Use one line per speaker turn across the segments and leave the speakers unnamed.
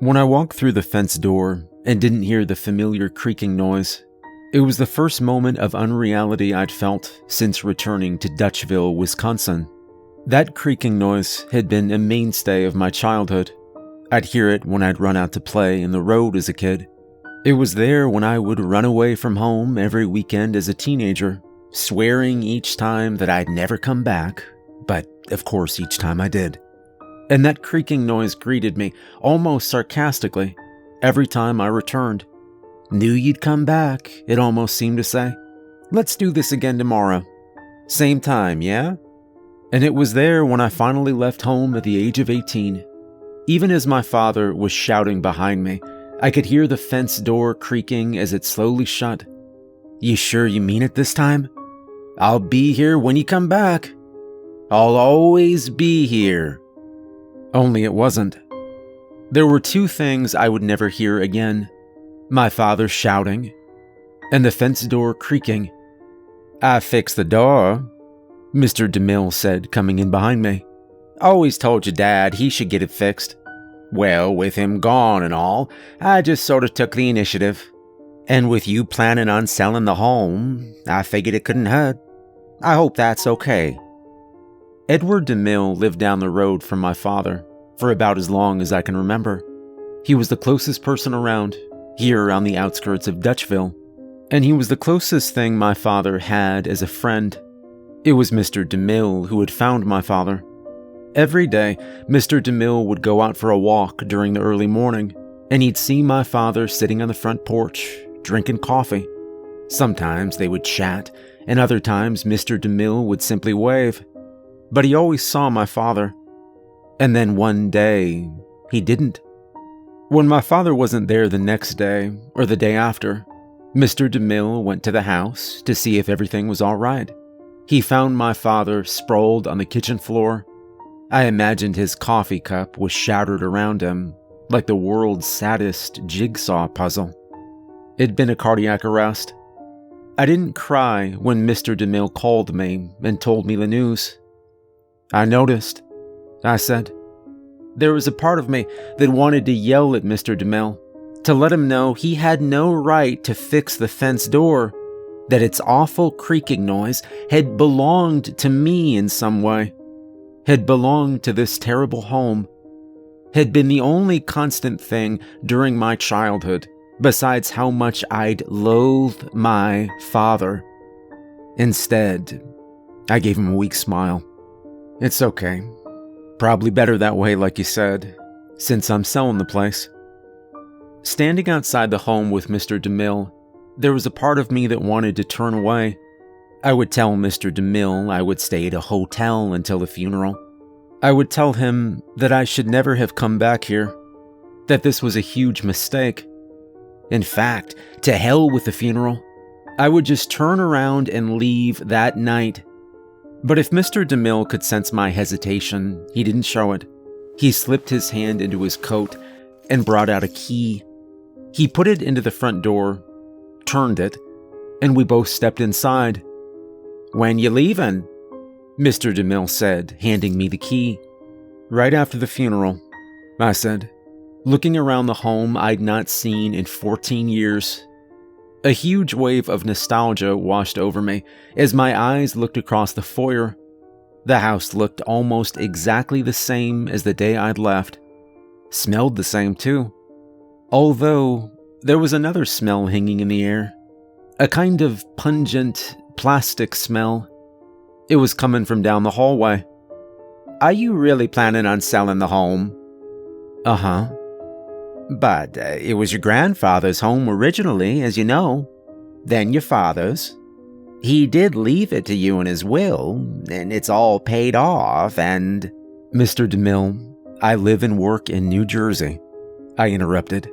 When I walked through the fence door and didn't hear the familiar creaking noise, it was the first moment of unreality I'd felt since returning to Dutchville, Wisconsin. That creaking noise had been a mainstay of my childhood. I'd hear it when I'd run out to play in the road as a kid. It was there when I would run away from home every weekend as a teenager, swearing each time that I'd never come back, but of course each time I did. And that creaking noise greeted me, almost sarcastically, every time I returned. Knew you'd come back, it almost seemed to say. Let's do this again tomorrow. Same time, yeah? And it was there when I finally left home at the age of 18. Even as my father was shouting behind me, I could hear the fence door creaking as it slowly shut. You sure you mean it this time? I'll be here when you come back. I'll always be here. Only it wasn't. There were two things I would never hear again. My father shouting, and the fence door creaking. I fixed the door, Mr. DeMille said, coming in behind me. Always told your dad he should get it fixed. Well, with him gone and all, I just sort of took the initiative. And with you planning on selling the home, I figured it couldn't hurt. I hope that's okay. Edward DeMille lived down the road from my father for about as long as I can remember. He was the closest person around, here on the outskirts of Dutchville, and he was the closest thing my father had as a friend. It was Mr. DeMille who had found my father. Every day, Mr. DeMille would go out for a walk during the early morning, and he'd see my father sitting on the front porch, drinking coffee. Sometimes they would chat, and other times Mr. DeMille would simply wave. But he always saw my father. And then one day, he didn't. When my father wasn't there the next day, or the day after, Mr. DeMille went to the house to see if everything was all right. He found my father sprawled on the kitchen floor. I imagined his coffee cup was shattered around him, like the world's saddest jigsaw puzzle. It'd been a cardiac arrest. I didn't cry when Mr. DeMille called me and told me the news. I noticed, I said. There was a part of me that wanted to yell at Mr. DeMille, to let him know he had no right to fix the fence door, that its awful creaking noise had belonged to me in some way, had belonged to this terrible home, had been the only constant thing during my childhood, besides how much I'd loathed my father. Instead, I gave him a weak smile. It's okay. Probably better that way, like you said, since I'm selling the place. Standing outside the home with Mr. DeMille, there was a part of me that wanted to turn away. I would tell Mr. DeMille I would stay at a hotel until the funeral. I would tell him that I should never have come back here, that this was a huge mistake. In fact, to hell with the funeral. I would just turn around and leave that night. But if Mr. DeMille could sense my hesitation, he didn't show it. He slipped his hand into his coat and brought out a key. He put it into the front door, turned it, and we both stepped inside. When you leavin'? Mr. DeMille said, handing me the key. Right after the funeral, I said, looking around the home I'd not seen in 14 years. A huge wave of nostalgia washed over me as my eyes looked across the foyer. The house looked almost exactly the same as the day I'd left. Smelled the same too. Although, there was another smell hanging in the air. A kind of pungent, plastic smell. It was coming from down the hallway. Are you really planning on selling the home? Uh-huh. But it was your grandfather's home originally, as you know. Then your father's. He did leave it to you in his will, and it's all paid off, and... Mr. DeMille, I live and work in New Jersey, I interrupted.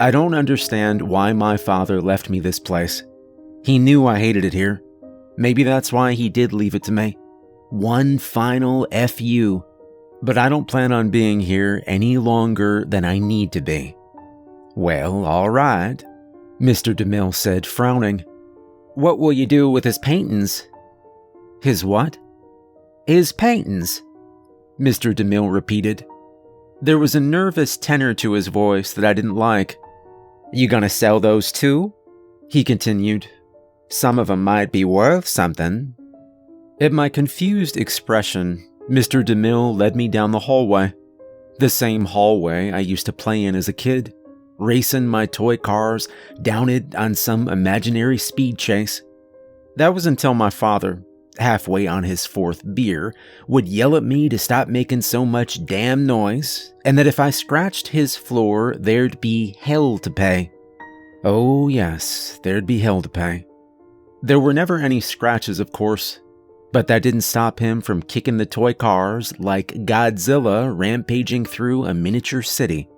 I don't understand why my father left me this place. He knew I hated it here. Maybe that's why he did leave it to me. One final F.U., but I don't plan on being here any longer than I need to be. Well, all right, Mr. DeMille said, frowning. What will you do with his paintings? His what? His paintings, Mr. DeMille repeated. There was a nervous tenor to his voice that I didn't like. "You gonna sell those too?" he continued. "Some of 'em might be worth something." At my confused expression, Mr. DeMille led me down the hallway. The same hallway I used to play in as a kid, racing my toy cars down it on some imaginary speed chase. That was until my father, halfway on his 4th beer, would yell at me to stop making so much damn noise, and that if I scratched his floor, there'd be hell to pay. Oh yes, there'd be hell to pay. There were never any scratches, of course, but that didn't stop him from kicking the toy cars like Godzilla rampaging through a miniature city.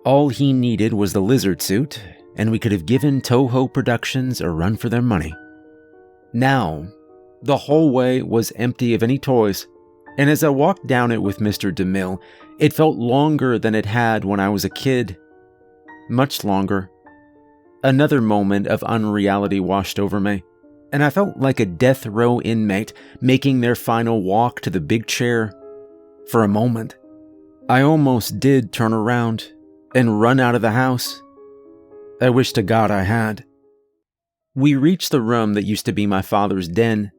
All he needed was the lizard suit, and we could have given Toho Productions a run for their money. Now, the hallway was empty of any toys, and as I walked down it with Mr. DeMille, it felt longer than it had when I was a kid. Much longer. Another moment of unreality washed over me, and I felt like a death row inmate making their final walk to the big chair. For a moment, I almost did turn around and run out of the house. I wish to God I had. We reached the room that used to be my father's den.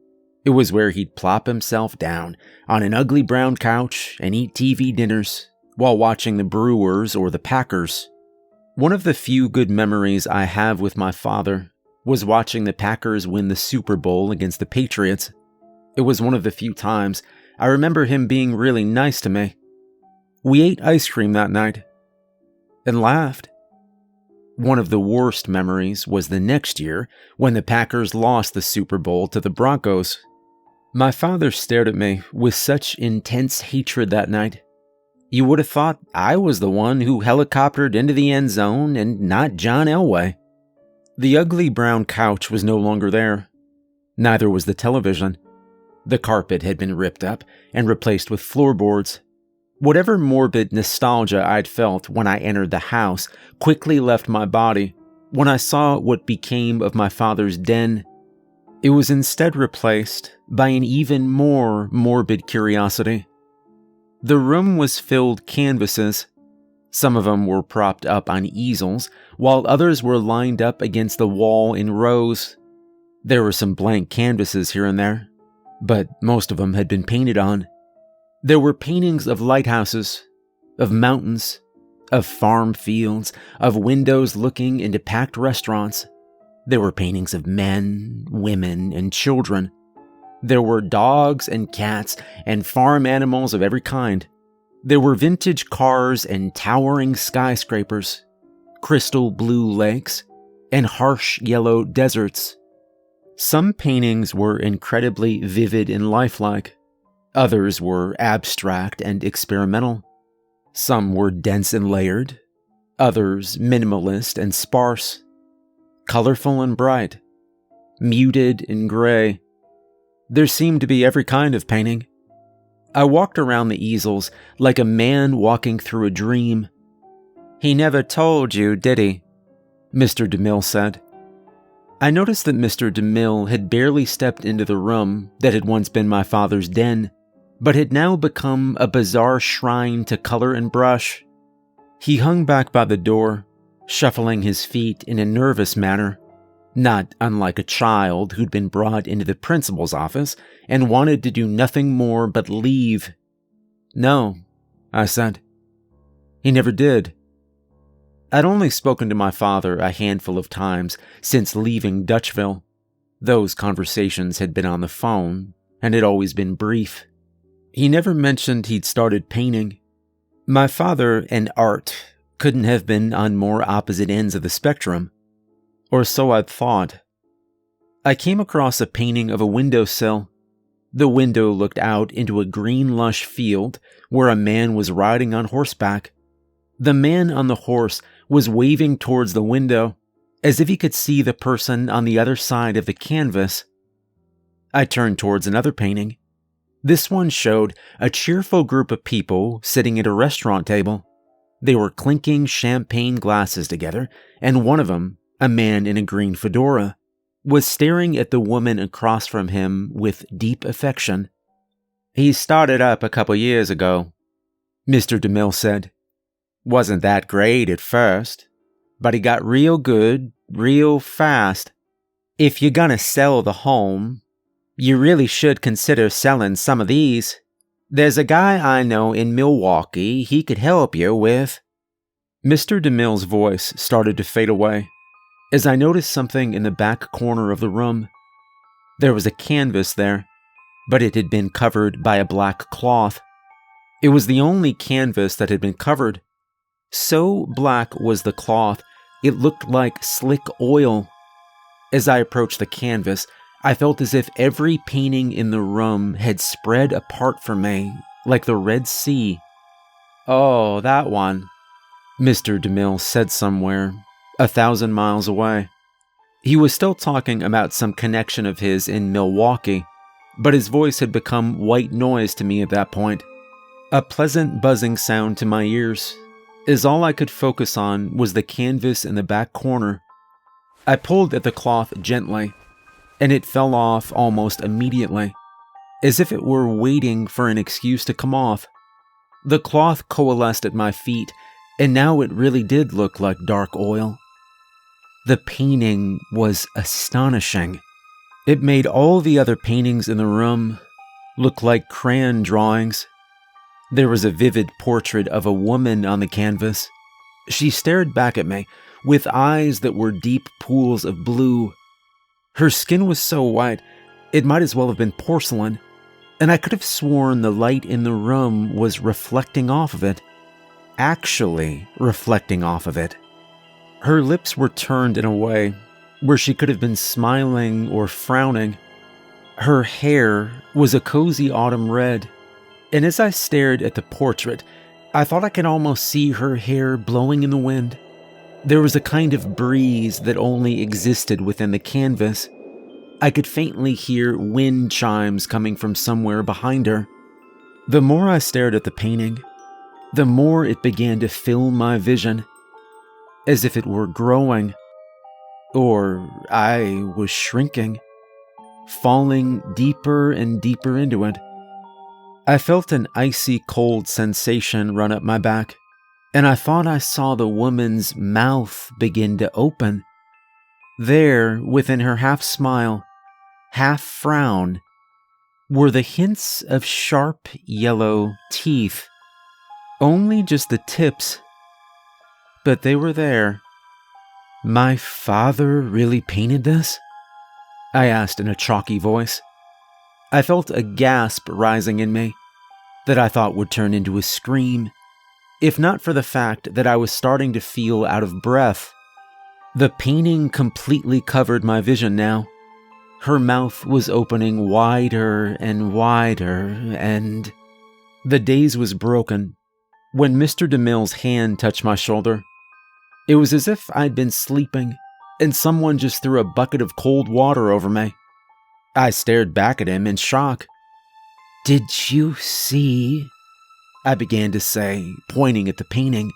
It was where he'd plop himself down on an ugly brown couch and eat TV dinners while watching the Brewers or the Packers. One of the few good memories I have with my father was watching the Packers win the Super Bowl against the Patriots. It was one of the few times I remember him being really nice to me. We ate ice cream that night and laughed. One of the worst memories was the next year when the Packers lost the Super Bowl to the Broncos. My father stared at me with such intense hatred that night. You would have thought I was the one who helicoptered into the end zone and not John Elway. The ugly brown couch was no longer there. Neither was the television. The carpet had been ripped up and replaced with floorboards. Whatever morbid nostalgia I'd felt when I entered the house quickly left my body when I saw what became of my father's den. It was instead replaced by an even more morbid curiosity. The room was filled canvases. Some of them were propped up on easels, while others were lined up against the wall in rows. There were some blank canvases here and there, but most of them had been painted on. There were paintings of lighthouses, of mountains, of farm fields, of windows looking into packed restaurants. There were paintings of men, women, and children. There were dogs and cats and farm animals of every kind. There were vintage cars and towering skyscrapers, crystal blue lakes, and harsh yellow deserts. Some paintings were incredibly vivid and lifelike. Others were abstract and experimental. Some were dense and layered. Others minimalist and sparse. Colorful and bright. Muted and gray. There seemed to be every kind of painting. I walked around the easels like a man walking through a dream. "He never told you, did he?" Mr. DeMille said. I noticed that Mr. DeMille had barely stepped into the room that had once been my father's den, but had now become a bizarre shrine to color and brush. He hung back by the door, shuffling his feet in a nervous manner, not unlike a child who'd been brought into the principal's office and wanted to do nothing more but leave. "No," I said. He never did. I'd only spoken to my father a handful of times since leaving Dutchville. Those conversations had been on the phone, and had always been brief. He never mentioned he'd started painting. My father and art couldn't have been on more opposite ends of the spectrum. Or so I'd thought. I came across a painting of a windowsill. The window looked out into a green lush field where a man was riding on horseback. The man on the horse was waving towards the window, as if he could see the person on the other side of the canvas. I turned towards another painting. This one showed a cheerful group of people sitting at a restaurant table. They were clinking champagne glasses together, and one of them, a man in a green fedora, was staring at the woman across from him with deep affection. "He started up a couple years ago," Mr. DeMille said, Wasn't that great at first, but he got real good real fast. If you're gonna sell the home, you really should consider selling some of these. There's a guy I know in Milwaukee he could help you with. Mr. DeMille's voice started to fade away as I noticed something in the back corner of the room. There was a canvas there, but it had been covered by a black cloth. It was the only canvas that had been covered. So black was the cloth, it looked like slick oil. As I approached the canvas, I felt as if every painting in the room had spread apart from me, like the Red Sea. "Oh, that one," Mr. DeMille said somewhere, 1,000 miles away. He was still talking about some connection of his in Milwaukee, but his voice had become white noise to me at that point. A pleasant buzzing sound to my ears, as all I could focus on was the canvas in the back corner. I pulled at the cloth gently, and it fell off almost immediately, as if it were waiting for an excuse to come off. The cloth coalesced at my feet, and now it really did look like dark oil. The painting was astonishing. It made all the other paintings in the room look like crayon drawings. There was a vivid portrait of a woman on the canvas. She stared back at me with eyes that were deep pools of blue. Her skin was so white, it might as well have been porcelain, and I could have sworn the light in the room was reflecting off of it. Actually reflecting off of it. Her lips were turned in a way where she could have been smiling or frowning. Her hair was a cozy autumn red, and as I stared at the portrait, I thought I could almost see her hair blowing in the wind. There was a kind of breeze that only existed within the canvas. I could faintly hear wind chimes coming from somewhere behind her. The more I stared at the painting, the more it began to fill my vision, as if it were growing, or I was shrinking, falling deeper and deeper into it. I felt an icy cold sensation run up my back, and I thought I saw the woman's mouth begin to open. There, within her half-smile, half-frown, were the hints of sharp yellow teeth. Only just the tips, but they were there. "My father really painted this?" I asked in a chalky voice. I felt a gasp rising in me that I thought would turn into a scream, if not for the fact that I was starting to feel out of breath. The painting completely covered my vision now. Her mouth was opening wider and wider, and the daze was broken when Mr. DeMille's hand touched my shoulder. It was as if I'd been sleeping and someone just threw a bucket of cold water over me. I stared back at him in shock. "Did you see?" I began to say, pointing at the painting.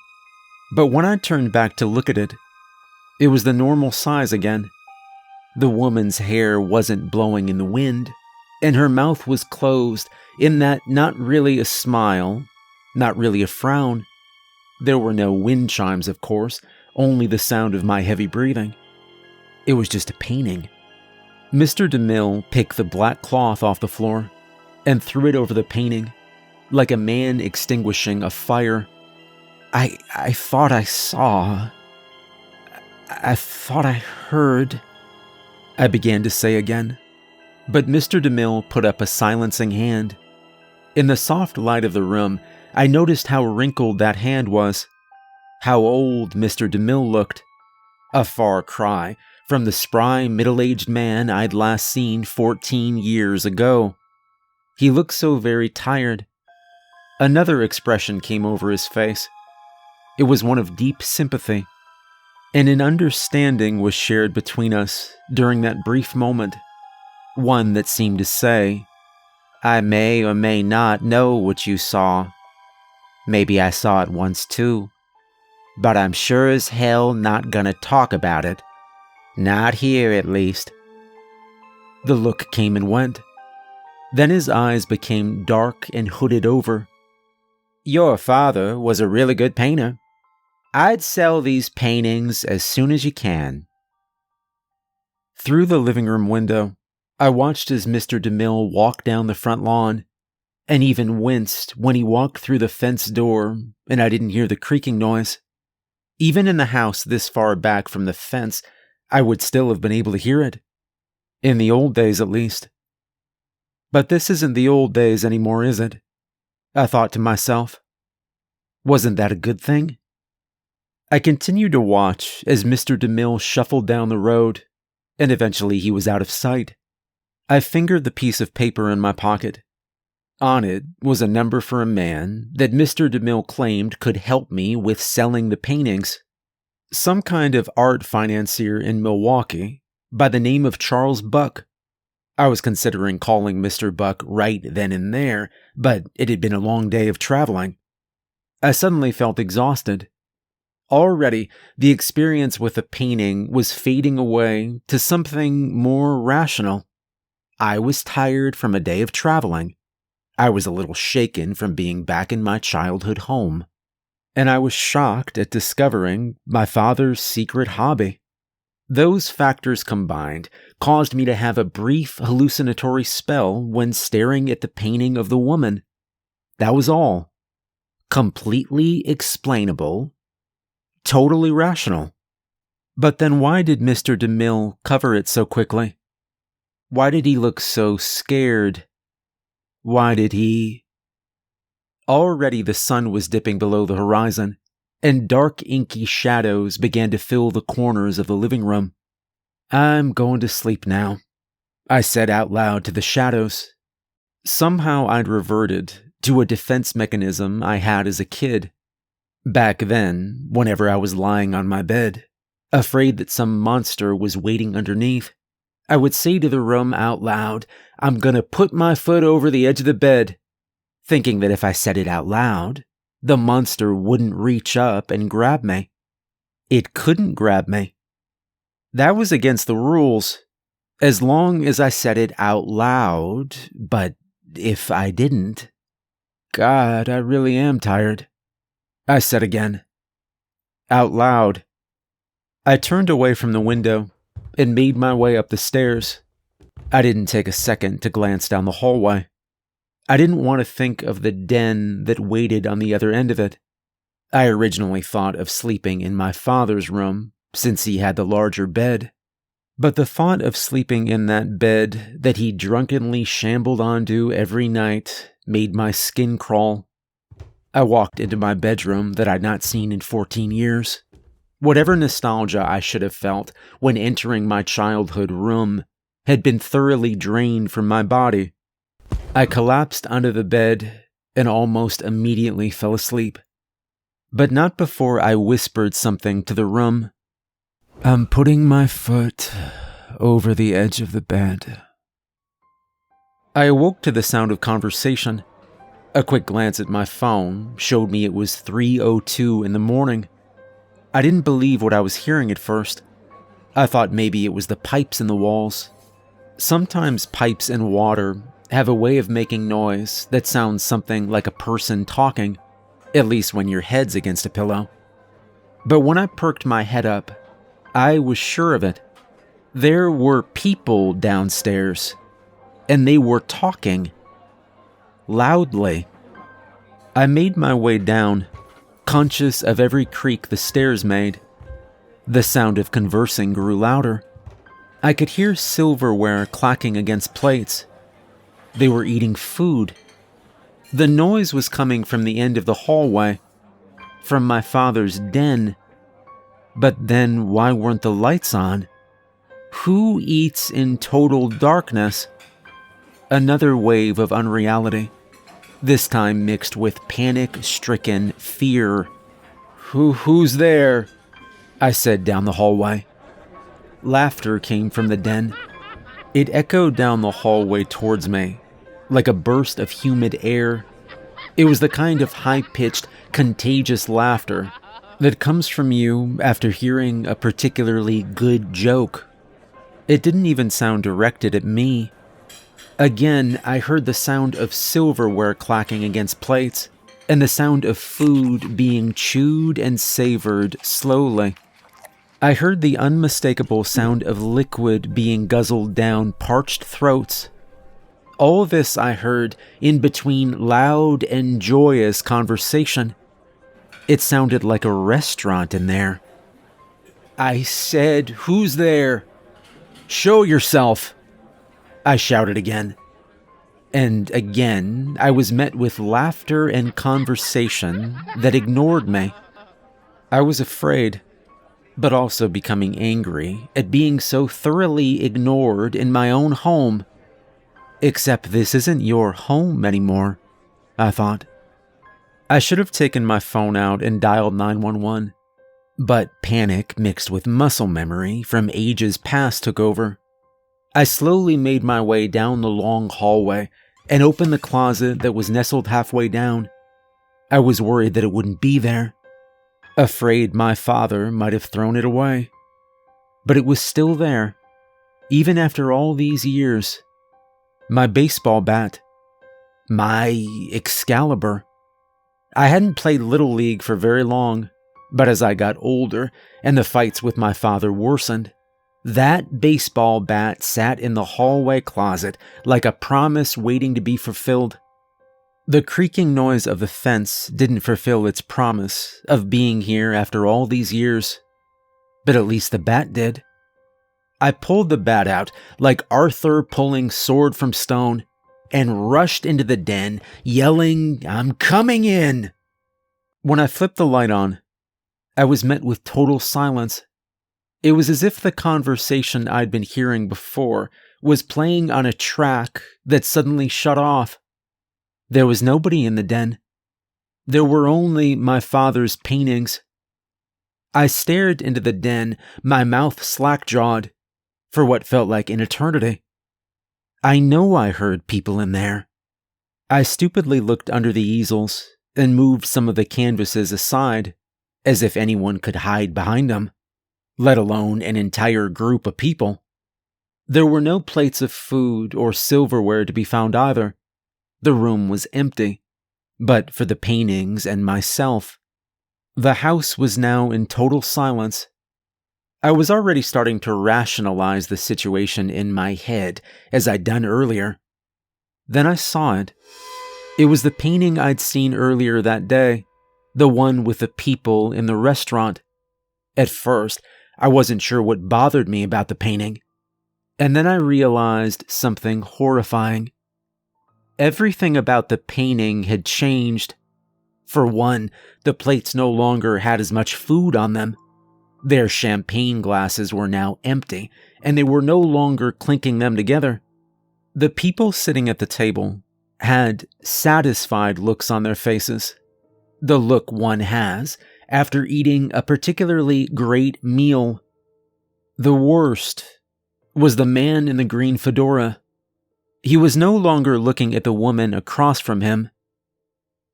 But when I turned back to look at it, it was the normal size again. The woman's hair wasn't blowing in the wind, and her mouth was closed in that not really a smile, not really a frown. There were no wind chimes, of course, only the sound of my heavy breathing. It was just a painting. Mr. DeMille picked the black cloth off the floor and threw it over the painting, like a man extinguishing a fire. I thought I saw. I thought I heard, I began to say again. But Mr. DeMille put up a silencing hand. In the soft light of the room, I noticed how wrinkled that hand was, how old Mr. DeMille looked. A far cry from the spry, middle-aged man I'd last seen 14 years ago. He looked so very tired. Another expression came over his face. It was one of deep sympathy, and an understanding was shared between us during that brief moment, one that seemed to say, "I may or may not know what you saw. Maybe I saw it once too, but I'm sure as hell not gonna talk about it. Not here, at least." The look came and went. Then his eyes became dark and hooded over. "Your father was a really good painter," I'd sell these paintings as soon as you can. Through the living room window, I watched as Mr. DeMille walked down the front lawn, and even winced when he walked through the fence door and I didn't hear the creaking noise. Even in the house this far back from the fence, I would still have been able to hear it. In the old days, at least. But this isn't the old days anymore, is it? I thought to myself. Wasn't that a good thing? I continued to watch as Mr. DeMille shuffled down the road, and eventually he was out of sight. I fingered the piece of paper in my pocket. On it was a number for a man that Mr. DeMille claimed could help me with selling the paintings. Some kind of art financier in Milwaukee by the name of Charles Buck. I was considering calling Mr. Buck right then and there, but it had been a long day of traveling. I suddenly felt exhausted. Already, the experience with the painting was fading away to something more rational. I was tired from a day of traveling. I was a little shaken from being back in my childhood home, and I was shocked at discovering my father's secret hobby. Those factors combined caused me to have a brief hallucinatory spell when staring at the painting of the woman. That was all. Completely explainable. Totally rational. But then why did Mr. DeMille cover it so quickly? Why did he look so scared? Why did he? Already the sun was dipping below the horizon, and dark inky shadows began to fill the corners of the living room. I'm going to sleep now, I said out loud to the shadows. Somehow I'd reverted to a defense mechanism I had as a kid. Back then, whenever I was lying on my bed, afraid that some monster was waiting underneath, I would say to the room out loud, I'm gonna put my foot over the edge of the bed, thinking that if I said it out loud, the monster wouldn't reach up and grab me. It couldn't grab me. That was against the rules, as long as I said it out loud, but if I didn't... God, I really am tired, I said again. Out loud. I turned away from the window and made my way up the stairs. I didn't take a second to glance down the hallway. I didn't want to think of the den that waited on the other end of it. I originally thought of sleeping in my father's room, since he had the larger bed. But the thought of sleeping in that bed that he drunkenly shambled onto every night made my skin crawl. I walked into my bedroom that I'd not seen in 14 years. Whatever nostalgia I should have felt when entering my childhood room had been thoroughly drained from my body. I collapsed onto the bed and almost immediately fell asleep. But not before I whispered something to the room. I'm putting my foot over the edge of the bed. I awoke to the sound of conversation. A quick glance at my phone showed me it was 3:02 in the morning. I didn't believe what I was hearing at first. I thought maybe it was the pipes in the walls. Sometimes pipes and water have a way of making noise that sounds something like a person talking, at least when your head's against a pillow. But when I perked my head up, I was sure of it. There were people downstairs, and they were talking. Loudly. I made my way down, conscious of every creak the stairs made. The sound of conversing grew louder. I could hear silverware clacking against plates. They were eating food. The noise was coming from the end of the hallway, from my father's den. But then why weren't the lights on? Who eats in total darkness? Another wave of unreality, this time mixed with panic-stricken fear. Who's there? I said down the hallway. Laughter came from the den. It echoed down the hallway towards me, like a burst of humid air. It was the kind of high-pitched, contagious laughter that comes from you after hearing a particularly good joke. It didn't even sound directed at me. Again, I heard the sound of silverware clacking against plates. and the sound of food being chewed and savored slowly. I heard the unmistakable sound of liquid being guzzled down parched throats. All this I heard in between loud and joyous conversation. It sounded like a restaurant in there. "I said, who's there? Show yourself!" I shouted again. And again, I was met with laughter and conversation that ignored me. I was afraid, but also becoming angry at being so thoroughly ignored in my own home. Except this isn't your home anymore, I thought. I should have taken my phone out and dialed 911, but panic mixed with muscle memory from ages past took over. I slowly made my way down the long hallway and opened the closet that was nestled halfway down. I was worried that it wouldn't be there, afraid my father might have thrown it away. But it was still there, even after all these years. My baseball bat. My Excalibur. I hadn't played Little League for very long, but as I got older and the fights with my father worsened, that baseball bat sat in the hallway closet like a promise waiting to be fulfilled. The creaking noise of the fence didn't fulfill its promise of being here after all these years, but at least the bat did. I pulled the bat out like Arthur pulling sword from stone and rushed into the den, yelling, "I'm coming in!" When I flipped the light on, I was met with total silence. It was as if the conversation I'd been hearing before was playing on a track that suddenly shut off. There was nobody in the den. There were only my father's paintings. I stared into the den, my mouth slack-jawed, for what felt like an eternity. I know I heard people in there. I stupidly looked under the easels and moved some of the canvases aside, as if anyone could hide behind them, let alone an entire group of people. There were no plates of food or silverware to be found either. The room was empty, but for the paintings and myself. The house was now in total silence. I was already starting to rationalize the situation in my head, as I'd done earlier. Then I saw it. It was the painting I'd seen earlier that day, the one with the people in the restaurant. At first, I wasn't sure what bothered me about the painting. And then I realized something horrifying. Everything about the painting had changed. For one, the plates no longer had as much food on them. Their champagne glasses were now empty, and they were no longer clinking them together. The people sitting at the table had satisfied looks on their faces. The look one has after eating a particularly great meal. The worst was the man in the green fedora. He was no longer looking at the woman across from him.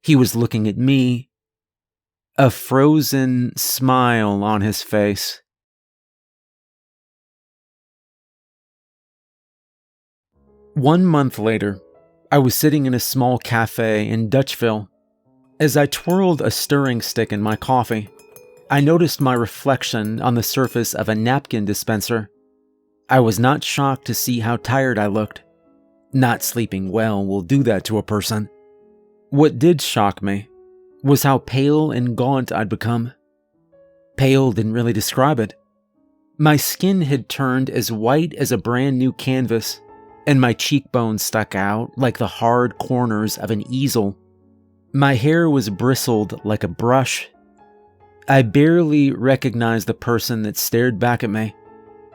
He was looking at me, a frozen smile on his face. One month later, I was sitting in a small cafe in Dutchville. As I twirled a stirring stick in my coffee, I noticed my reflection on the surface of a napkin dispenser. I was not shocked to see how tired I looked. Not sleeping well will do that to a person. What did shock me was how pale and gaunt I'd become. Pale didn't really describe it. My skin had turned as white as a brand new canvas, and my cheekbones stuck out like the hard corners of an easel. My hair was bristled like a brush. I barely recognized the person that stared back at me,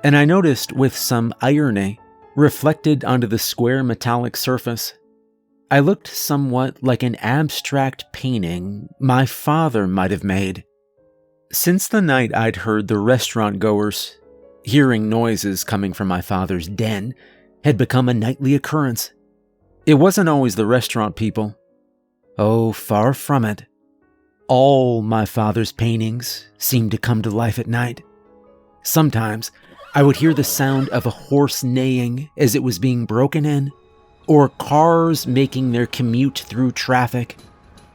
and I noticed with some irony, reflected onto the square metallic surface, I looked somewhat like an abstract painting my father might have made. Since the night I'd heard the restaurant goers, hearing noises coming from my father's den had become a nightly occurrence. It wasn't always the restaurant people. Oh, far from it. All my father's paintings seemed to come to life at night. Sometimes I would hear the sound of a horse neighing as it was being broken in, or cars making their commute through traffic.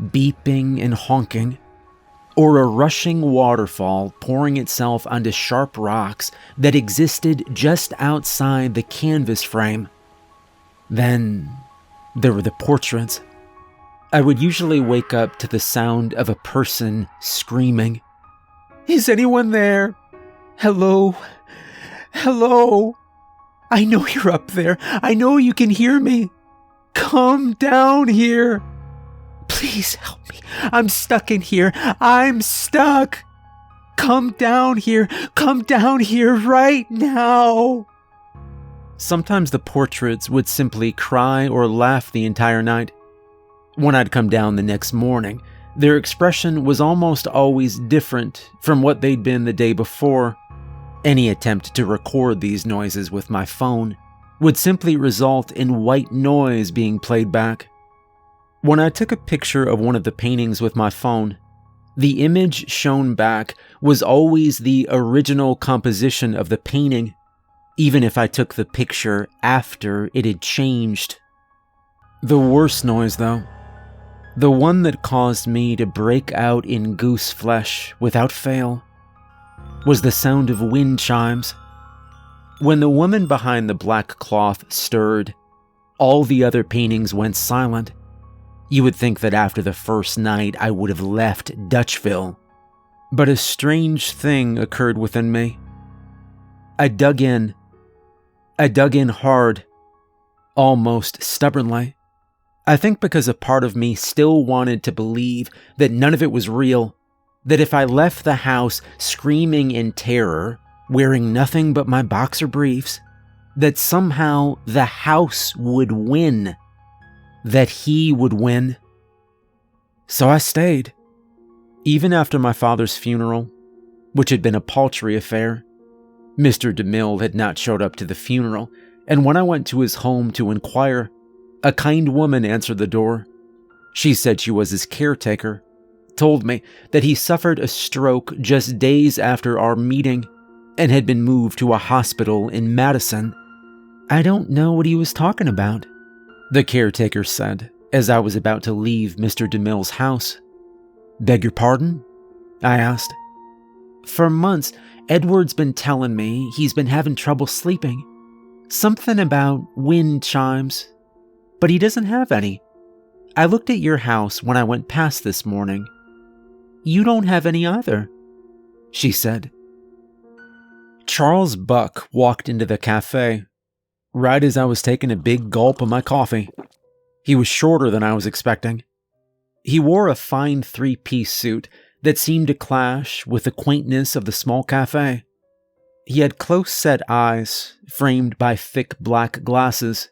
beeping and honking, or a rushing waterfall pouring itself onto sharp rocks that existed just outside the canvas frame. Then there were the portraits. I would usually wake up to the sound of a person screaming, "Is anyone there? Hello? Hello? I know you're up there. I know you can hear me. Come down here. Please help me. I'm stuck in here. I'm stuck. Come down here. Come down here right now." Sometimes the portraits would simply cry or laugh the entire night. When I'd come down the next morning, their expression was almost always different from what they'd been the day before. Any attempt to record these noises with my phone would simply result in white noise being played back. When I took a picture of one of the paintings with my phone, the image shown back was always the original composition of the painting, even if I took the picture after it had changed. The worst noise, though, the one that caused me to break out in goose flesh without fail, was the sound of wind chimes. When the woman behind the black cloth stirred, all the other paintings went silent. You would think that after the first night I would have left Dutchville. But a strange thing occurred within me. I dug in. I dug in hard, almost stubbornly. I think because a part of me still wanted to believe that none of it was real, that if I left the house screaming in terror, wearing nothing but my boxer briefs, that somehow the house would win, that he would win. So I stayed. Even after my father's funeral, which had been a paltry affair. Mr. DeMille had not showed up to the funeral, and when I went to his home to inquire, a kind woman answered the door. She said she was his caretaker, told me that he suffered a stroke just days after our meeting and had been moved to a hospital in Madison. "I don't know what he was talking about," the caretaker said as I was about to leave Mr. DeMille's house. "Beg your pardon?" I asked. "For months, Edward's been telling me he's been having trouble sleeping. Something about wind chimes, but he doesn't have any. I looked at your house when I went past this morning. You don't have any either," she said. Charles Buck walked into the cafe, right as I was taking a big gulp of my coffee. He was shorter than I was expecting. He wore a fine three-piece suit that seemed to clash with the quaintness of the small cafe. He had close-set eyes, framed by thick black glasses,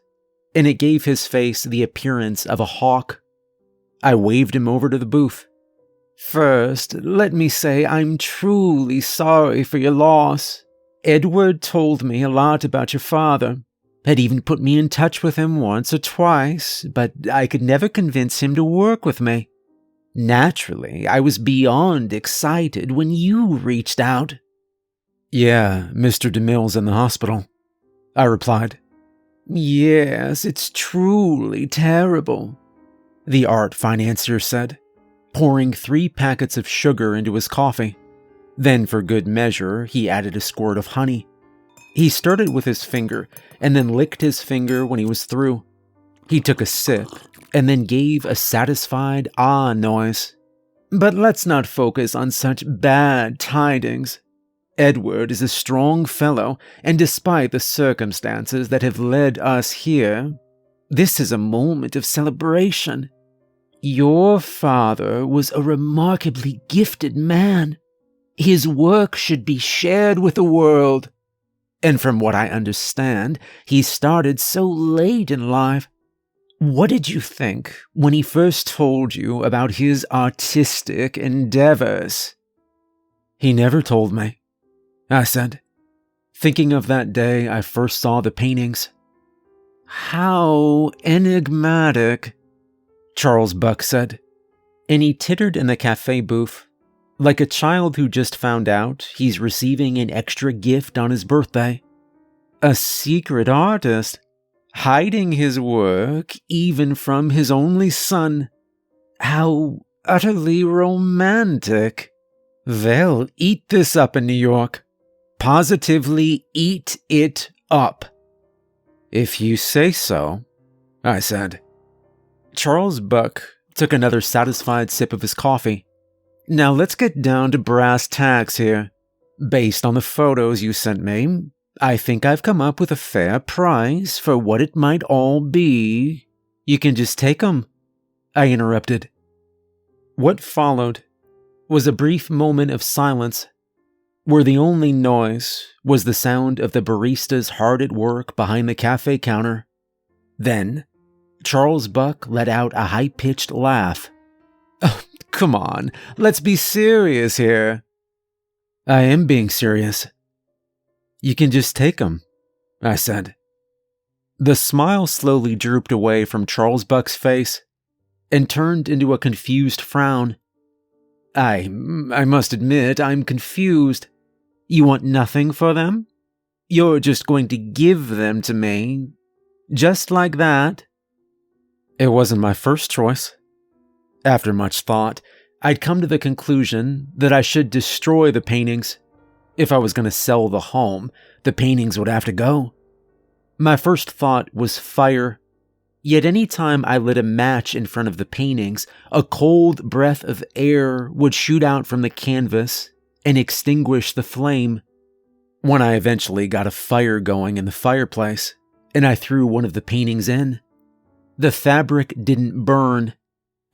and it gave his face the appearance of a hawk. I waved him over to the booth. "First, let me say I'm truly sorry for your loss. Edward told me a lot about your father, had even put me in touch with him once or twice, but I could never convince him to work with me. Naturally, I was beyond excited when you reached out." "Yeah, Mr. DeMille's in the hospital," I replied. "Yes, it's truly terrible," the art financier said, pouring 3 packets of sugar into his coffee. Then, for good measure, he added a squirt of honey. He stirred it with his finger, and then licked his finger when he was through. He took a sip, and then gave a satisfied ah noise. "But let's not focus on such bad tidings. Edward is a strong fellow, and despite the circumstances that have led us here, this is a moment of celebration. Your father was a remarkably gifted man. His work should be shared with the world. And from what I understand, he started so late in life. What did you think when he first told you about his artistic endeavors?" "He never told me," I said, thinking of that day I first saw the paintings. "How enigmatic," Charles Buck said, and he tittered in the cafe booth, like a child who just found out he's receiving an extra gift on his birthday. "A secret artist, hiding his work even from his only son. How utterly romantic. Well, eat this up in New York. Positively eat it up. If you say so, I said. Charles Buck took another satisfied sip of his coffee. Now let's get down to brass tacks here. Based on the photos you sent me, I think I've come up with a fair price for what it might all be. You can just take 'em, I interrupted. What followed was a brief moment of silence, where the only noise was the sound of the baristas hard at work behind the cafe counter. Then, Charles Buck let out a high-pitched laugh. Oh, come on, let's be serious here. I am being serious. You can just take 'em, I said. The smile slowly drooped away from Charles Buck's face and turned into a confused frown. I must admit, I'm confused. You want nothing for them? You're just going to give them to me? Just like that? It wasn't my first choice. After much thought, I'd come to the conclusion that I should destroy the paintings. If I was going to sell the home, the paintings would have to go. My first thought was fire. Yet any time I lit a match in front of the paintings, a cold breath of air would shoot out from the canvas and extinguish the flame. When I eventually got a fire going in the fireplace, and I threw one of the paintings in, the fabric didn't burn,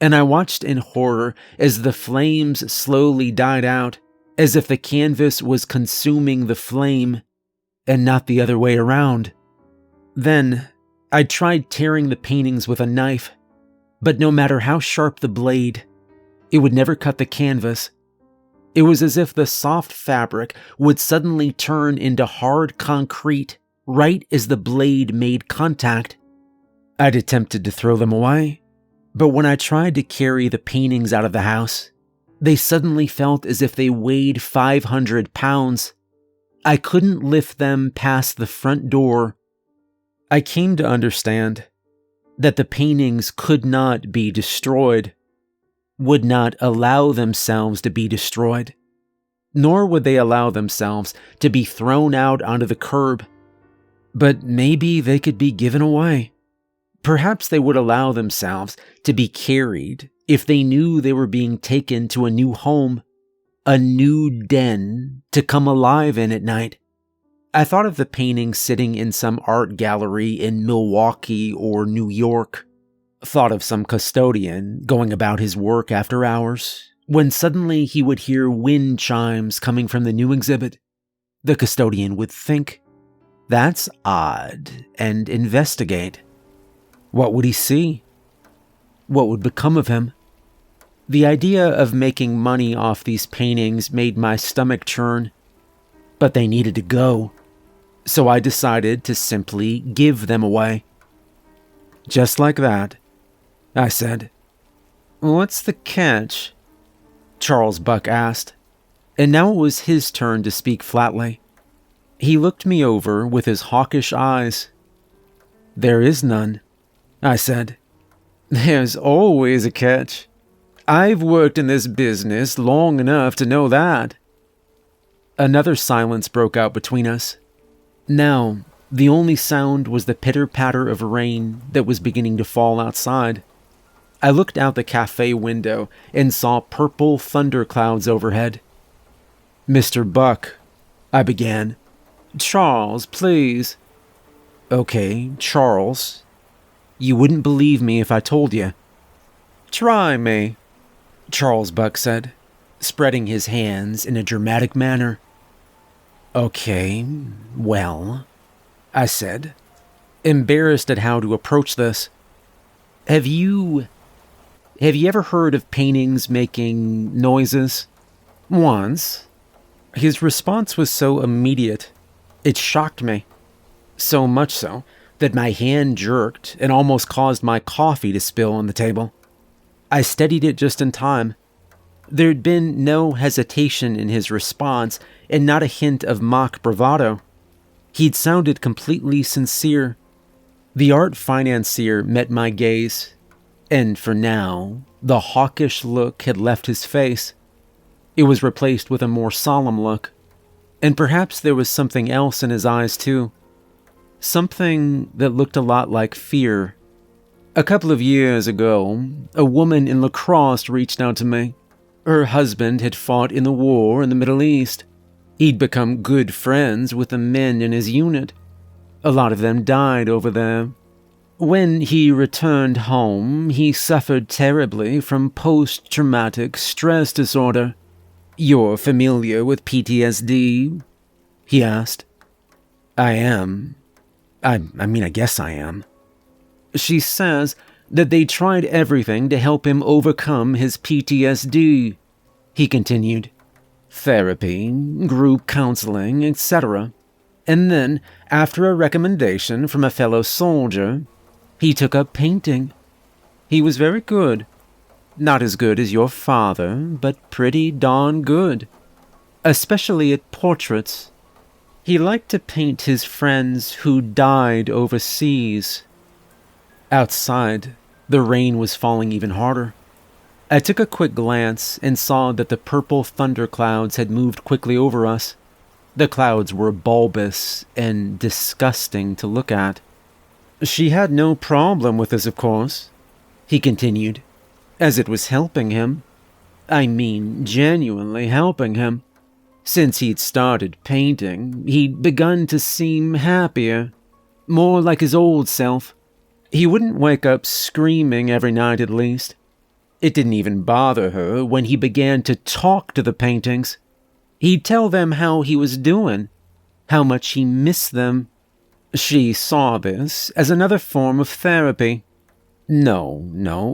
and I watched in horror as the flames slowly died out, as if the canvas was consuming the flame, and not the other way around. Then, I tried tearing the paintings with a knife, but no matter how sharp the blade, it would never cut the canvas. It was as if the soft fabric would suddenly turn into hard concrete right as the blade made contact. I'd attempted to throw them away, but when I tried to carry the paintings out of the house, they suddenly felt as if they weighed 500 pounds. I couldn't lift them past the front door. I came to understand that the paintings could not be destroyed, would not allow themselves to be destroyed, nor would they allow themselves to be thrown out onto the curb. But maybe they could be given away. Perhaps they would allow themselves to be carried if they knew they were being taken to a new home, a new den to come alive in at night. I thought of the painting sitting in some art gallery in Milwaukee or New York. Thought of some custodian going about his work after hours, when suddenly he would hear wind chimes coming from the new exhibit. The custodian would think, "That's odd," and investigate. What would he see? What would become of him? The idea of making money off these paintings made my stomach churn, but they needed to go. So I decided to simply give them away. Just like that, I said. What's the catch? Charles Buck asked, and now it was his turn to speak flatly. He looked me over with his hawkish eyes. There is none, I said. There's always a catch. I've worked in this business long enough to know that. Another silence broke out between us. Now, the only sound was the pitter-patter of rain that was beginning to fall outside. I looked out the cafe window and saw purple thunderclouds overhead. Mr. Buck, I began. Charles, please. Okay, Charles. You wouldn't believe me if I told you. Try me, Charles Buck said, spreading his hands in a dramatic manner. Okay, well, I said, embarrassed at how to approach this. Have you ever heard of paintings making noises? Once. His response was so immediate, it shocked me. So much so that my hand jerked and almost caused my coffee to spill on the table. I steadied it just in time. There'd been no hesitation in his response and not a hint of mock bravado. He'd sounded completely sincere. The art financier met my gaze, And for now, the hawkish look had left his face. It was replaced with a more solemn look. And perhaps there was something else in his eyes too. Something that looked a lot like fear. A couple of years ago, a woman in lacrosse reached out to me. Her husband had fought in the war in the Middle East. He'd become good friends with the men in his unit. A lot of them died over there. When he returned home, he suffered terribly from post-traumatic stress disorder. "You're familiar with PTSD?" he asked. "I am. I guess I am." She says that they tried everything to help him overcome his PTSD, he continued. Therapy, group counseling, etc. And then, after a recommendation from a fellow soldier, he took up painting. He was very good. Not as good as your father, but pretty darn good. Especially at portraits. He liked to paint his friends who died overseas. Outside, the rain was falling even harder. I took a quick glance and saw that the purple thunderclouds had moved quickly over us. The clouds were bulbous and disgusting to look at. She had no problem with this, of course, he continued, as it was helping him. I mean, genuinely helping him. Since he'd started painting, he'd begun to seem happier, more like his old self. He wouldn't wake up screaming every night at least. It didn't even bother her when he began to talk to the paintings. He'd tell them how he was doing, how much he missed them. She saw this as another form of therapy. No,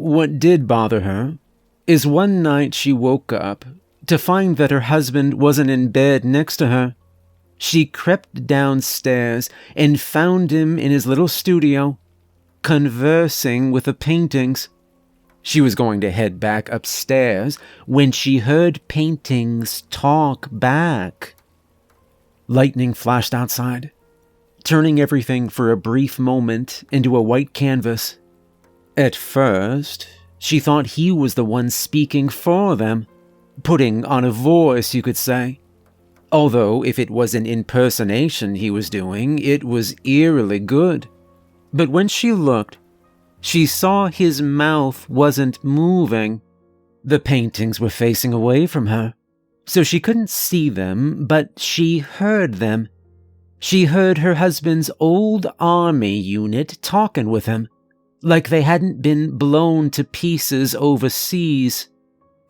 what did bother her is one night she woke up to find that her husband wasn't in bed next to her. She crept downstairs and found him in his little studio, conversing with the paintings. She was going to head back upstairs when she heard paintings talk back. Lightning flashed outside, turning everything for a brief moment into a white canvas. At first, she thought he was the one speaking for them, putting on a voice, you could say. Although if it was an impersonation he was doing, it was eerily good. But when she looked, she saw his mouth wasn't moving. The paintings were facing away from her, so she couldn't see them, but she heard them. She heard her husband's old army unit talking with him, like they hadn't been blown to pieces overseas,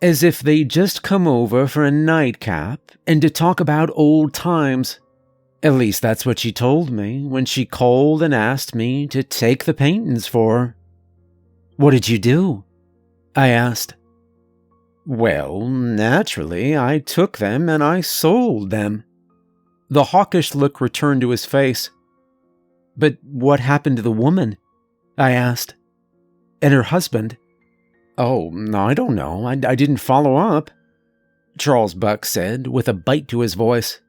as if they'd just come over for a nightcap and to talk about old times. At least that's what she told me when she called and asked me to take the paintings for her. What did you do? I asked. Well, naturally, I took them and I sold them. The hawkish look returned to his face. But what happened to the woman? I asked. And her husband? Oh, I don't know. I didn't follow up. Charles Buck said with a bite to his voice.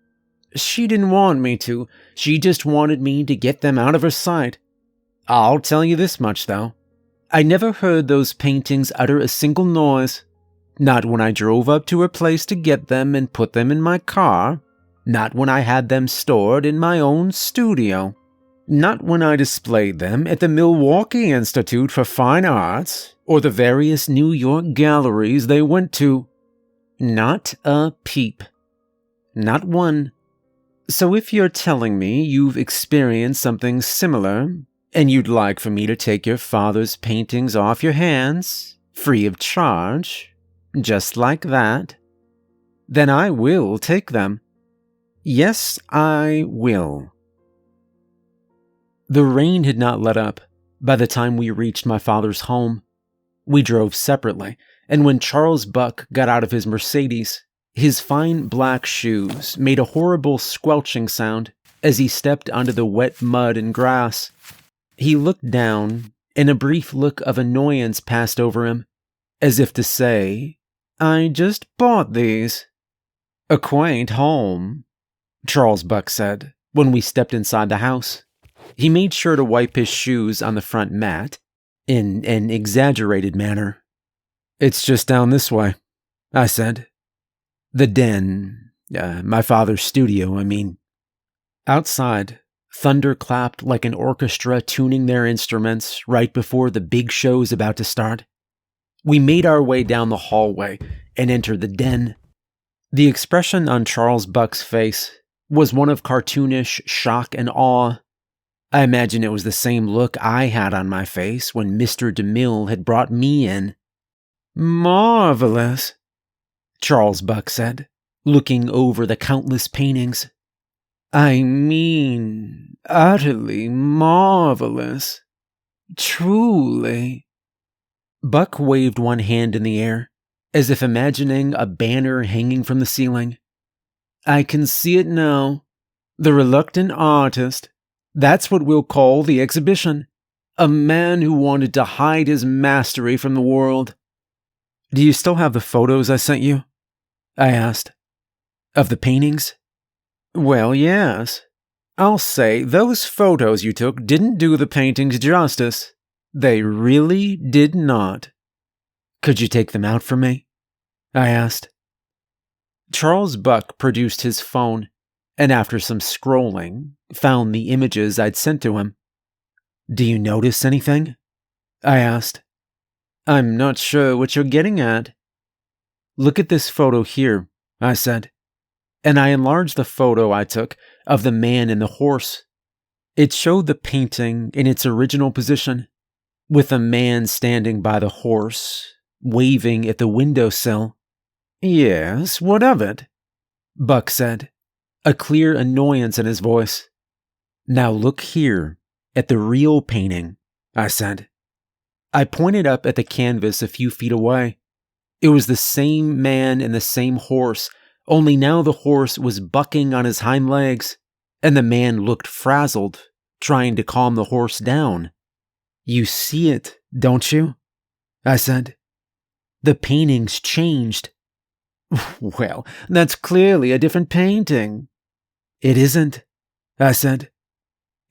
She didn't want me to. She just wanted me to get them out of her sight. I'll tell you this much, though. I never heard those paintings utter a single noise. Not when I drove up to her place to get them and put them in my car. Not when I had them stored in my own studio. Not when I displayed them at the Milwaukee Institute for Fine Arts or the various New York galleries they went to. Not a peep. Not one. So if you're telling me you've experienced something similar, and you'd like for me to take your father's paintings off your hands, free of charge, just like that, then I will take them. Yes, I will. The rain had not let up by the time we reached my father's home. We drove separately, and when Charles Buck got out of his Mercedes, his fine black shoes made a horrible squelching sound as he stepped onto the wet mud and grass. He looked down, and a brief look of annoyance passed over him, as if to say, I just bought these. A quaint home, Charles Buck said, when we stepped inside the house. He made sure to wipe his shoes on the front mat, in an exaggerated manner. "It's just down this way," I said. "The den, my father's studio, I mean." Outside, thunder clapped like an orchestra tuning their instruments right before the big show's about to start. We made our way down the hallway and entered the den. The expression on Charles Buck's face was one of cartoonish shock and awe. I imagine it was the same look I had on my face when Mr. DeMille had brought me in. "Marvelous," Charles Buck said, looking over the countless paintings. "I mean, utterly marvelous. Truly." Buck waved one hand in the air, as if imagining a banner hanging from the ceiling. "I can see it now. The reluctant artist. That's what we'll call the exhibition. A man who wanted to hide his mastery from the world." "Do you still have the photos I sent you?" I asked. "Of the paintings?" "Well, yes. I'll say those photos you took didn't do the paintings justice. They really did not." "Could you take them out for me?" I asked. Charles Buck produced his phone, and after some scrolling, found the images I'd sent to him. "Do you notice anything?" I asked. "I'm not sure what you're getting at." "Look at this photo here," I said, and I enlarged the photo I took of the man and the horse. It showed the painting in its original position, with a man standing by the horse, waving at the windowsill. "Yes, what of it?" Buck said, a clear annoyance in his voice. "Now look here, at the real painting," I said. I pointed up at the canvas a few feet away. It was the same man and the same horse, only now the horse was bucking on his hind legs, and the man looked frazzled, trying to calm the horse down. "You see it, don't you?" I said. "The painting's changed." "Well, that's clearly a different painting." "It isn't," I said.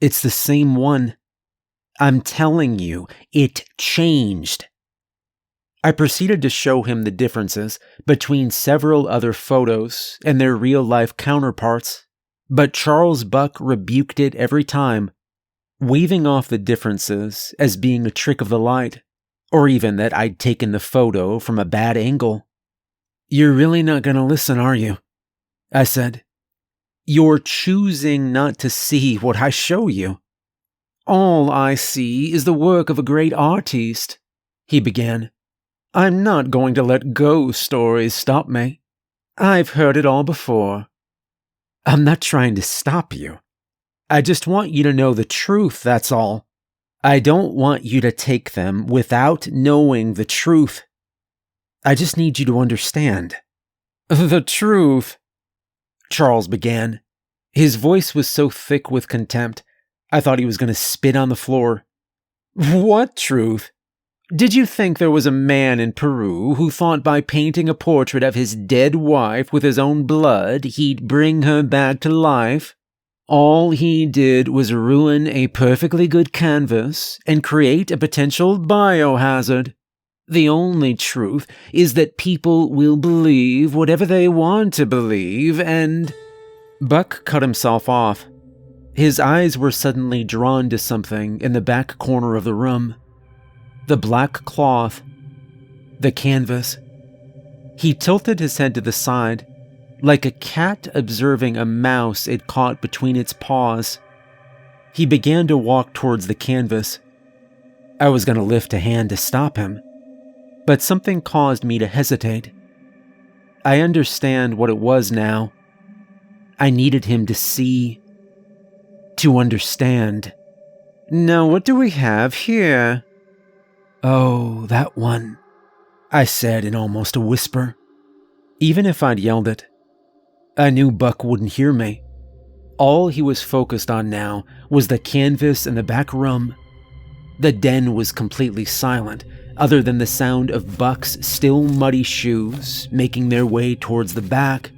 "It's the same one. I'm telling you, it changed." I proceeded to show him the differences between several other photos and their real-life counterparts, but Charles Buck rebuked it every time, waving off the differences as being a trick of the light, or even that I'd taken the photo from a bad angle. "You're really not going to listen, are you?" I said. "You're choosing not to see what I show you." "All I see is the work of a great artiste," he began. "I'm not going to let ghost stories stop me. I've heard it all before." "I'm not trying to stop you. I just want you to know the truth, that's all. I don't want you to take them without knowing the truth. I just need you to understand." "The truth," Charles began. His voice was so thick with contempt, I thought he was going to spit on the floor. "What truth? Did you think there was a man in Peru who thought by painting a portrait of his dead wife with his own blood he'd bring her back to life? All he did was ruin a perfectly good canvas and create a potential biohazard. The only truth is that people will believe whatever they want to believe, and—" Buck cut himself off. His eyes were suddenly drawn to something in the back corner of the room. The black cloth. The canvas. He tilted his head to the side, like a cat observing a mouse it caught between its paws. He began to walk towards the canvas. I was going to lift a hand to stop him, but something caused me to hesitate. I understand what it was now. I needed him to see, to understand. "Now what do we have here?" "Oh, that one," I said in almost a whisper. Even if I'd yelled it, I knew Buck wouldn't hear me. All he was focused on now was the canvas in the back room. The den was completely silent, other than the sound of Buck's still muddy shoes making their way towards the back.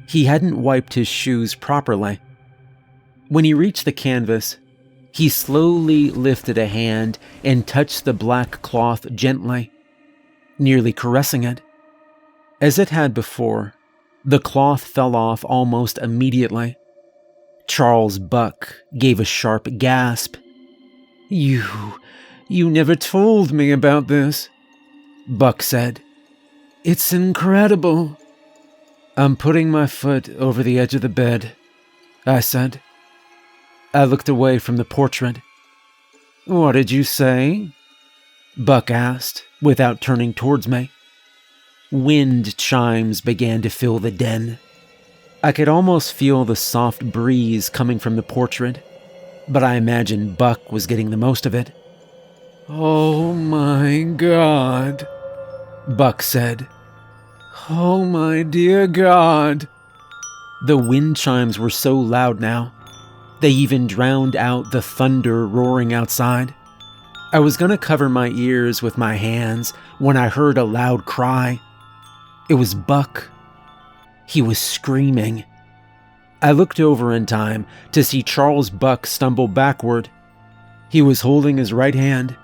He hadn't wiped his shoes properly. When he reached the canvas, He slowly lifted a hand and touched the black cloth gently, nearly caressing it. As it had before, the cloth fell off almost immediately. Charles Buck gave a sharp gasp. You never told me about this," Buck said. "It's incredible." "I'm putting my foot over the edge of the bed," I said. I looked away from the portrait. "What did you say?" Buck asked, without turning towards me. Wind chimes began to fill the den. I could almost feel the soft breeze coming from the portrait, but I imagined Buck was getting the most of it. "Oh my God," Buck said. "Oh my dear God." The wind chimes were so loud now, they even drowned out the thunder roaring outside. I was gonna cover my ears with my hands when I heard a loud cry. It was Buck. He was screaming. I looked over in time to see Charles Buck stumble backward. He was holding his right hand,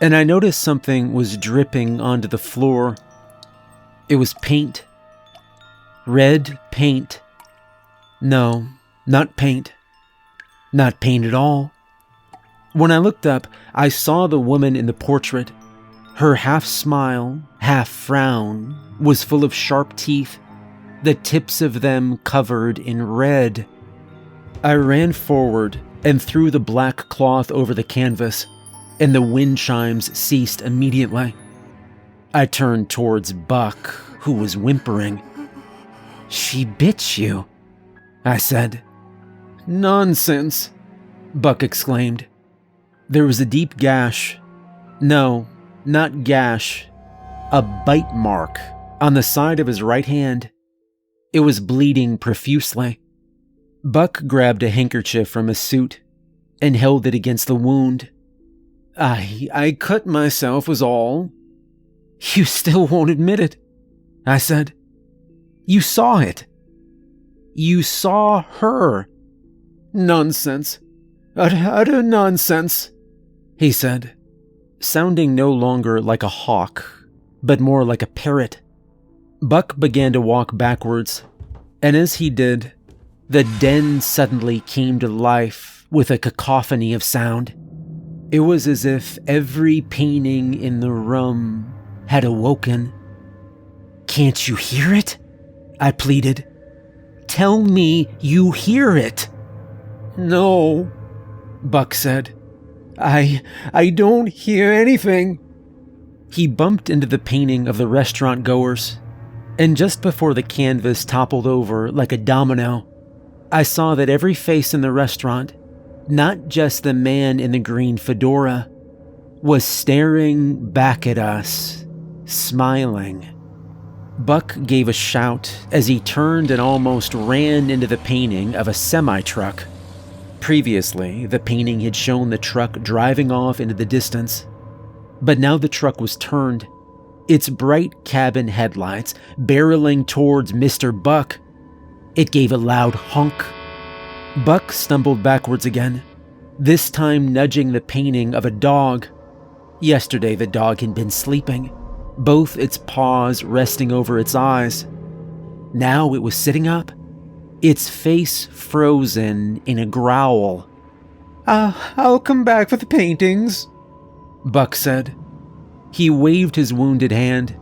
and I noticed something was dripping onto the floor. It was paint. Red paint. No, not paint. Not paint at all. When I looked up, I saw the woman in the portrait. Her half smile, half frown was full of sharp teeth, the tips of them covered in red. I ran forward and threw the black cloth over the canvas, and the wind chimes ceased immediately. I turned towards Buck, who was whimpering. "She bit you," I said. "Nonsense," Buck exclaimed. There was a deep gash. No, not gash. A bite mark on the side of his right hand. It was bleeding profusely. Buck grabbed a handkerchief from his suit and held it against the wound. I cut myself was all." "You still won't admit it," I said. "You saw it. You saw her." "Nonsense. Utter nonsense," he said, sounding no longer like a hawk, but more like a parrot. Buck began to walk backwards, and as he did, the den suddenly came to life with a cacophony of sound. It was as if every painting in the room had awoken. "Can't you hear it?" I pleaded. "Tell me you hear it." "No," Buck said. I don't hear anything." He bumped into the painting of the restaurant goers, and just before the canvas toppled over like a domino, I saw that every face in the restaurant, not just the man in the green fedora, was staring back at us, smiling. Buck gave a shout as he turned and almost ran into the painting of a semi-truck. Previously, the painting had shown the truck driving off into the distance, but now the truck was turned, its bright cabin headlights barreling towards Mr. Buck. It gave a loud honk. Buck stumbled backwards again, this time nudging the painting of a dog. Yesterday the dog had been sleeping, both its paws resting over its eyes. Now it was sitting up, its face frozen in a growl. I'll come back for the paintings," Buck said. He waved his wounded hand,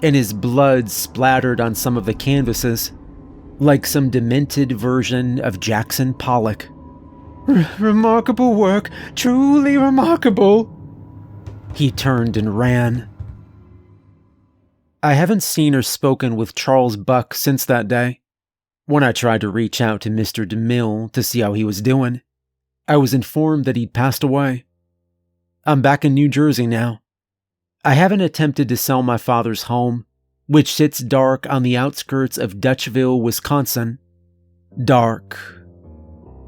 and his blood splattered on some of the canvases, like some demented version of Jackson Pollock. Remarkable work, truly remarkable." He turned and ran. I haven't seen or spoken with Charles Buck since that day. When I tried to reach out to Mr. DeMille to see how he was doing, I was informed that he'd passed away. I'm back in New Jersey now. I haven't attempted to sell my father's home, which sits dark on the outskirts of Dutchville, Wisconsin. Dark,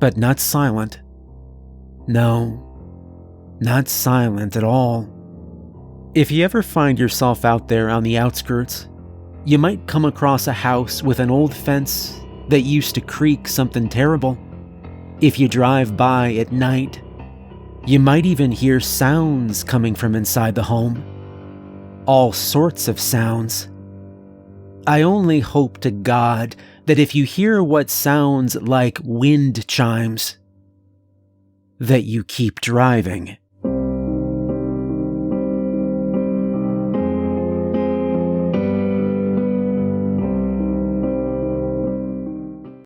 but not silent. No, not silent at all. If you ever find yourself out there on the outskirts, you might come across a house with an old fence that used to creak something terrible. If you drive by at night, You might even hear sounds coming from inside the home. All sorts of sounds. I only hope to God that if you hear what sounds like wind chimes, that you keep driving.